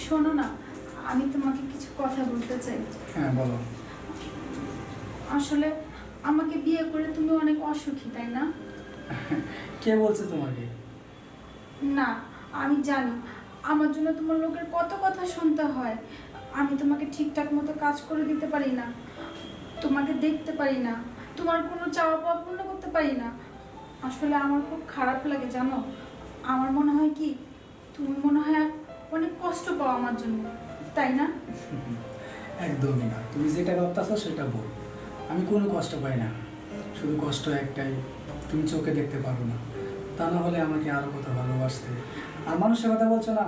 শোনো না, আমি তোমাকে কিছু কথা বলতে চাই। হ্যাঁ বলো। আসলে আমাকে বিয়ে করে তুমি অনেক অসুখী, তাই না? কে বলছে তোমাকে? না, আমি জানি আমার জন্য তোমার লোকের কত কথা শুনতে হয়। আমি তোমাকে ঠিকঠাক মতো কাজ করে দিতে পারি না, তোমাকে দেখতে পারি না, তোমার কোনো চাওয়া পাওয়া পূর্ণ করতে পারি না। আসলে আমার খুব খারাপ লাগে জানো। আমার মনে হয় কি, তুমি মনে হয় অনেক কষ্ট পাও আমার জন্য, তাই না? একদমই না, তুমি যেটা ভাবতেছো সেটা বল। আমি কোনো কষ্ট পাই না, শুধু কষ্ট একটাই, তুমি চোখে দেখতে পারো না। তা না হলে আমাকে আরো কত ভালোবাসতে। আর মানুষের কথা বলছো না,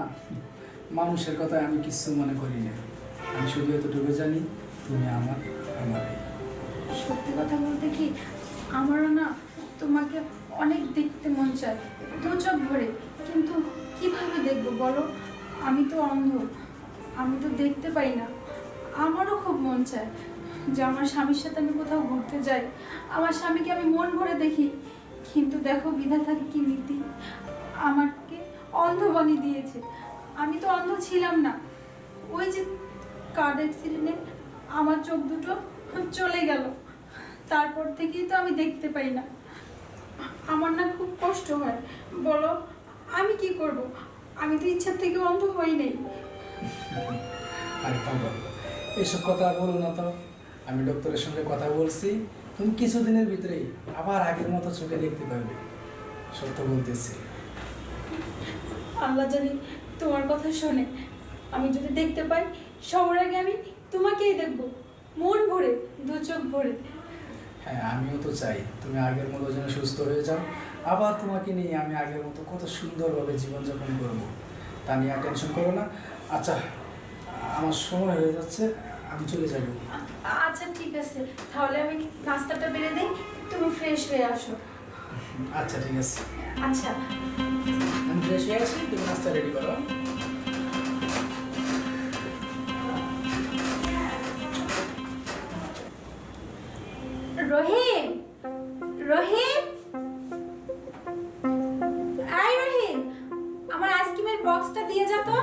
মানুষের কথা আমি কিচ্ছু মনে করি না। আমি শুধু এতটুকু জানি, তুমি আমার আমারই। সত্যি কথা বলতে কি, আমারও না তোমাকে অনেক দেখতে মন চায়, দু চোখ ভরে। কিন্তু কিভাবে দেখবো বলো, আমি তো অন্ধ, আমি তো দেখতে পাই না। আমারও খুব মন চায় যে আমার স্বামীর সাথে আমি কোথাও ঘুরতে যাই, আমার স্বামীকে আমি মন ভরে দেখি। কিন্তু দেখো বিধাতার কি নীতি, আমাকে অন্ধ বানিয়ে দিয়েছে। আমি তো অন্ধ ছিলাম না, ওই যে কার অ্যাক্সিডেন্টে আমার চোখ দুটো চলে গেল, তারপর থেকেই তো আমি দেখতে পাই না। আমার না খুব কষ্ট হয়, বলো আমি কি করব? আমি তো ইচ্ছা থেকে অন্ধ হই নাই। আরে পাগল, এসব কথা আর বলো না তো। আমি ডক্টরের সঙ্গে কথা বলছি, তুমি কিছুদিনের ভিতরেই আবার আগের মতো চোখে দেখতে পারবে, সত্য বলতেছি। আল্লাহ জানি তোমার কথা শুনে আমি যদি দেখতে পাই, সবার আগে আমি তোমাকেই দেখবো, মন ভরে, দু চোখ ভরে। হ্যাঁ, আমিও তো চাই তুমি আগের মতো যেন সুস্থ হয়ে যাও, আবার তোমাকে নিয়ে আমি আগের মতো কত সুন্দরভাবে জীবনযাপন করবো। তা নিয়ে আর টেনশন করো না। আচ্ছা, আমার সময় হয়ে যাচ্ছে, আমি চলে যাব। আচ্ছা ঠিক আছে, তাহলে আমি নাস্তাটা বেড়ে দিই, তুমি ফ্রেশ হয়ে আসো। আচ্ছা ঠিক আছে, আচ্ছা। আমি ফ্রেশ হয়ে আসি, তুমি নাস্তা রেডি করো। রহিম, রহিম, আই রহিম, আমার আইসক্রিমের বক্সটা দিয়ে যা তো।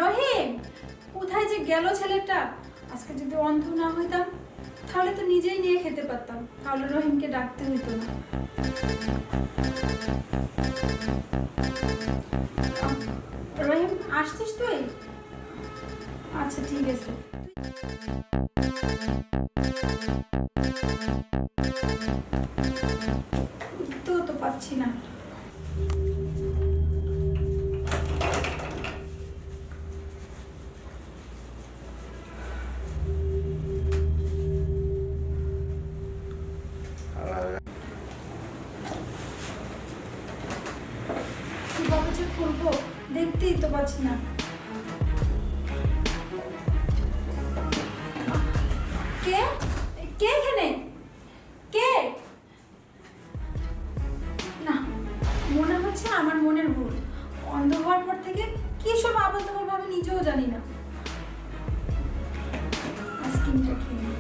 রহিম, কোথায় যে গেল ছেলেটা? আজকে যদি অন্ধ না হইতাম তাহলে তো নিজেই নিয়ে খেতে পারতাম, তাহলে রহিমকে ডাকতে হইতো না। রহিম, আসছিস তুই? আচ্ছা ঠিক আছে। তো পাচ্ছি না। কিভাবে যে খুলবো, দেখতেই তো পাচ্ছি না। কে কে এখানে? কে? না, মনে হচ্ছে আমার মনের ভুল। অন্ধ হওয়ার পর থেকে কি সব আবল তাবল ভাবে নিজেও জানি না। আইসক্রিমটা খেয়ে নিই।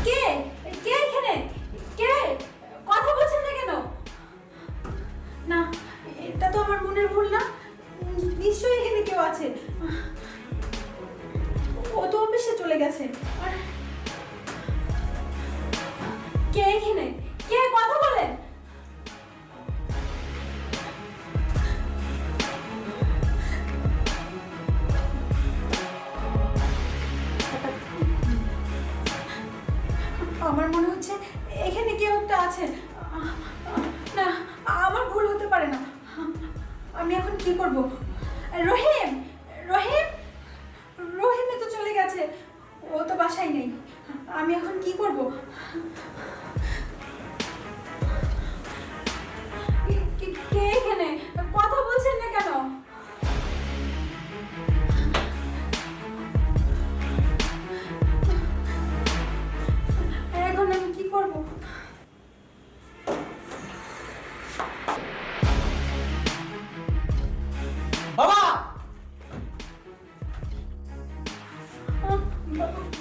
কে কে এখানে? কে? কথা বলছেন না কেন? না, এটা তো আমার মনের ভুল না, নিশ্চয়ই এখানে কেউ আছে। ও তো অফিসে চলে গেছে। আর কে এখানে? কে কথা বলেন? আমার মনে হচ্ছে এখানে কেউ একটা আছে। না, আমার ভুল হতে পারে না। আমি এখন কি করব? রহিম, রহিম, রহিমে তো চলে গেছে, ও তো বাসায় নেই। আমি এখন কি করব? কে এখানে? কথা বলছেন না কেন?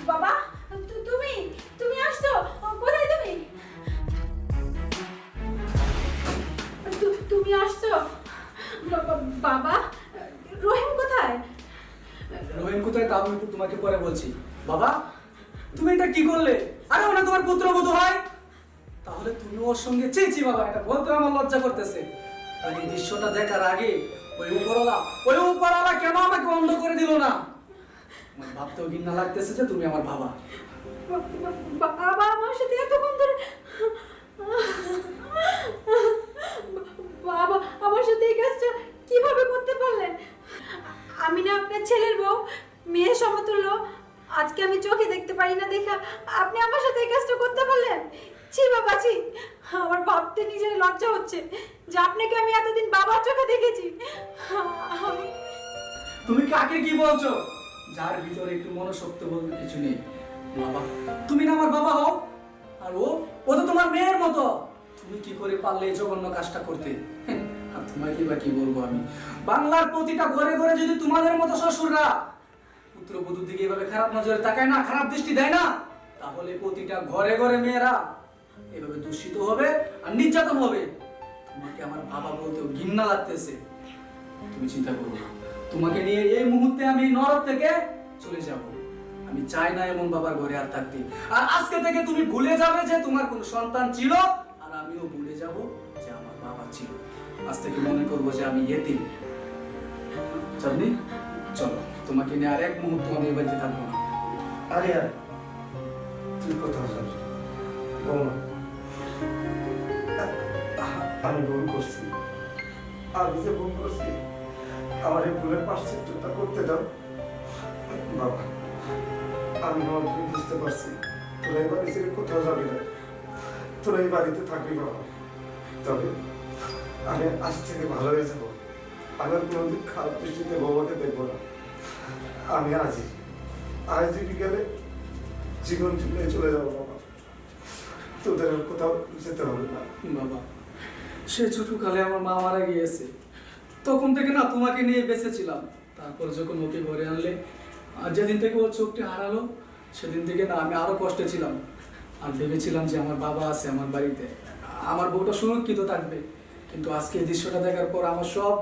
বাবা, তুমি তুমি আসছো? কোথায় তুমি? তুমি আসছো? বাবা, রহিম কোথায়? রহিম কোথায় তা আমি তোমাকে পরে বলছি। বাবা, তুমি এটা কি করলে? আরে ওনা তোমার পুত্রবধূ হয়, তাহলে তুমি ওর সঙ্গে চেয়েছি। বাবা, এটা বলতে আমার লজ্জা করতেছে। আর এই দৃশ্যটা দেখার আগে ওই উপরওয়ালা কেন আমাকে অন্ধ করে দিল না? আমার ভাবতেও ঘৃণা লাগতেছে যে তুমি আমার বাবা। বাবা আমার সাথে এতক্ষণ ধরে, বাবা আমার সাথে এই কাজটা কিভাবে করতে পারলেন? আমি না আপনার ছেলের বউ, মেয়ের সমতুল্য। আজকে আমি চোখে দেখতে পারি না দেখা আপনি আমার সাথে এই কাজটা করতে পারলেন? ছি বাবা ছি, আমার ভাবতে নিজের লজ্জা হচ্ছে যে আপনাকে আমি এতদিন বাবার চোখে দেখেছি। তুমি কাকে কি বলছো? যার ভিতরে একটু মনোশক্তি বলতে কিছু নেই। বাবা, তুমি না আমার বাবা হও, আর ও তো তোমার মেয়ের মতো। তুমি কি করে পারলে এই জঘন্য কাজটা করতে? আর তোমাকে বা কি বলবো আমি? বাংলার প্রতিটা ঘরে ঘরে যদি তোমাদের মতো শ্বশুররা পুত্রবধূর দিকে এভাবে খারাপ নজরে তাকায় না, খারাপ দৃষ্টি দেয় না, তাহলে প্রতিটা ঘরে ঘরে মেয়েরা এভাবে দূষিত হবে আর নির্যাতন হবে। তোমাকে আমার বাবা বলতেও ঘৃণা লাগতেছে। তুমি চিন্তা করো না, তোমাকে নিয়ে এই মুহূর্তে আমি নরক থেকে চলে যাব। আমি চাই না এমন বাবার ঘরে আর থাকতে। আর আজকে থেকে তুমি ভুলে যাবে যে তোমার কোনো সন্তান ছিল, আর আমিও ভুলে যাব যে আমার বাবা ছিল। আজ থেকে মনে করবো যে আমি ইয়েতিম। চাঁদনি, চলো, তোমাকে নিয়ে আর এক মুহূর্ত আমি এই বাড়িতে থাকবো না। আরে আর তুই কোথাও যাস? বৌমা, আমি ভুল করছি। আমি যে ভুল করছি, আমার এই ভুলের প্রায়শ্চিত্তটা করতে দাও। বাবা, আমি আমার ভুল বুঝতে পারছি। তোরা এই বাড়ি ছেড়ে কোথাও যাবি না, তোরা এই বাড়িতে থাকবি বাবা। তবে আমি আজ থেকে ভালো হয়ে যাবো। আমি আর কোনোদিন খারাপ দৃষ্টিতে বৌমাকে দেখবো না। আমি আজই বিকেলে জীবন চলে যাবো বাবা। তোদের আর কোথাও যেতে হবে না। বাবা, সে ছোটকালে আমার মা মারা গিয়েছে, তখন থেকে না তোমাকে নিয়ে বেঁচেছিলাম। তারপর যখন ওকে ঘরে আনলে, আর যেদিন থেকে ওর চোখটি হারালো, সেদিন থেকে না আমি আরো কষ্টে ছিলাম। আর ভেবেছিলাম যে আমার বাবা আছে আমার বাড়িতে, আমার বউটা সুরক্ষিত থাকবে। কিন্তু আজকে এই দৃশ্যটা দেখার পর আমার সব